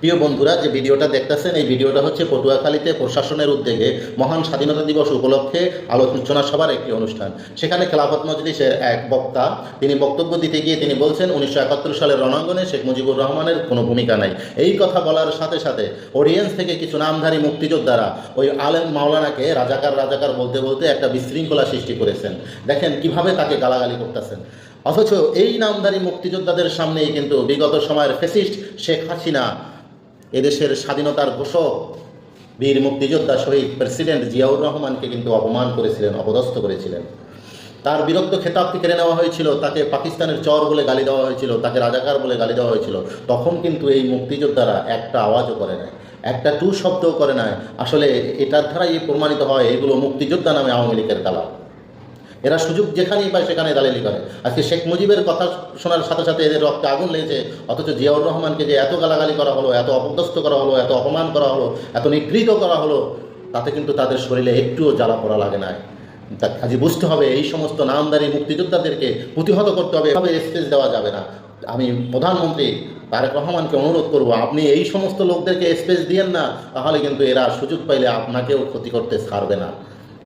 প্রিয় বন্ধুরা, যে ভিডিওটা দেখতেছেন এই ভিডিওটা হচ্ছে পটুয়াখালীতে প্রশাসনের উদ্যোগে মহান স্বাধীনতা দিবস উপলক্ষে আলোচনা সভার একটি অনুষ্ঠান। সেখানে খেলাফত মজলিসের এক বক্তা তিনি বক্তব্য দিতে গিয়ে তিনি বলছেন 1971 সালের রণাঙ্গনে শেখ মুজিবুর রহমানের কোনো ভূমিকা নাই। এই কথা বলার সাথে সাথে অডিয়েন্স থেকে কিছু নামধারী মুক্তিযোদ্ধারা ওই আলেম মাওলানাকে রাজাকার রাজাকার বলতে বলতে একটা বিশৃঙ্খলা সৃষ্টি করেছেন। দেখেন কিভাবে তাকে গালাগালি করতেছেন। অথচ এই নামধারী মুক্তিযোদ্ধাদের সামনেই কিন্তু বিগত সময়ের ফ্যাসিস্ট শেখ হাসিনা এদেশের স্বাধীনতার ঘোষক বীর মুক্তিযোদ্ধা শহীদ প্রেসিডেন্ট জিয়াউর রহমানকে কিন্তু অপমান করেছিলেন, অপদস্থ করেছিলেন। তার বীরত্ব খেতাব কেড়ে নেওয়া হয়েছিল, তাকে পাকিস্তানের চর বলে গালি দেওয়া হয়েছিল, তাকে রাজাকার বলে গালি দেওয়া হয়েছিল। তখন কিন্তু এই মুক্তিযোদ্ধারা একটা আওয়াজও করে নাই, একটা টু শব্দও করে নাই। আসলে এটার দ্বারাই প্রমাণিত হয় এগুলো মুক্তিযোদ্ধা নামে আওয়ামী লীগের দালাল। এরা সুযোগ যেখানেই পায় সেখানে দালালি করে। আজকে শেখ মুজিবের কথা শোনার সাথে সাথে এদের রক্তে আগুন লেগেছে, অথচ জিয়াউর রহমানকে যে এত গালাগালি করা হলো, এত অপদস্থ করা হলো, এত অপমান করা হলো, এত নিগৃহীত করা হলো, তাতে কিন্তু তাদের শরীরে একটুও জ্বালা পোড়া লাগে না। কাজে বুঝতে হবে এই সমস্ত নামদারি মুক্তিযোদ্ধাদেরকে প্রতিহত করতে হবে, এভাবে স্পেস দেওয়া যাবে না। আমি প্রধানমন্ত্রী তারেক রহমানকে অনুরোধ করব, আপনি এই সমস্ত লোকদেরকে স্পেস দিয়েন না, তাহলে কিন্তু এরা সুযোগ পাইলে আপনাকেও ক্ষতি করতে ছাড়বে না।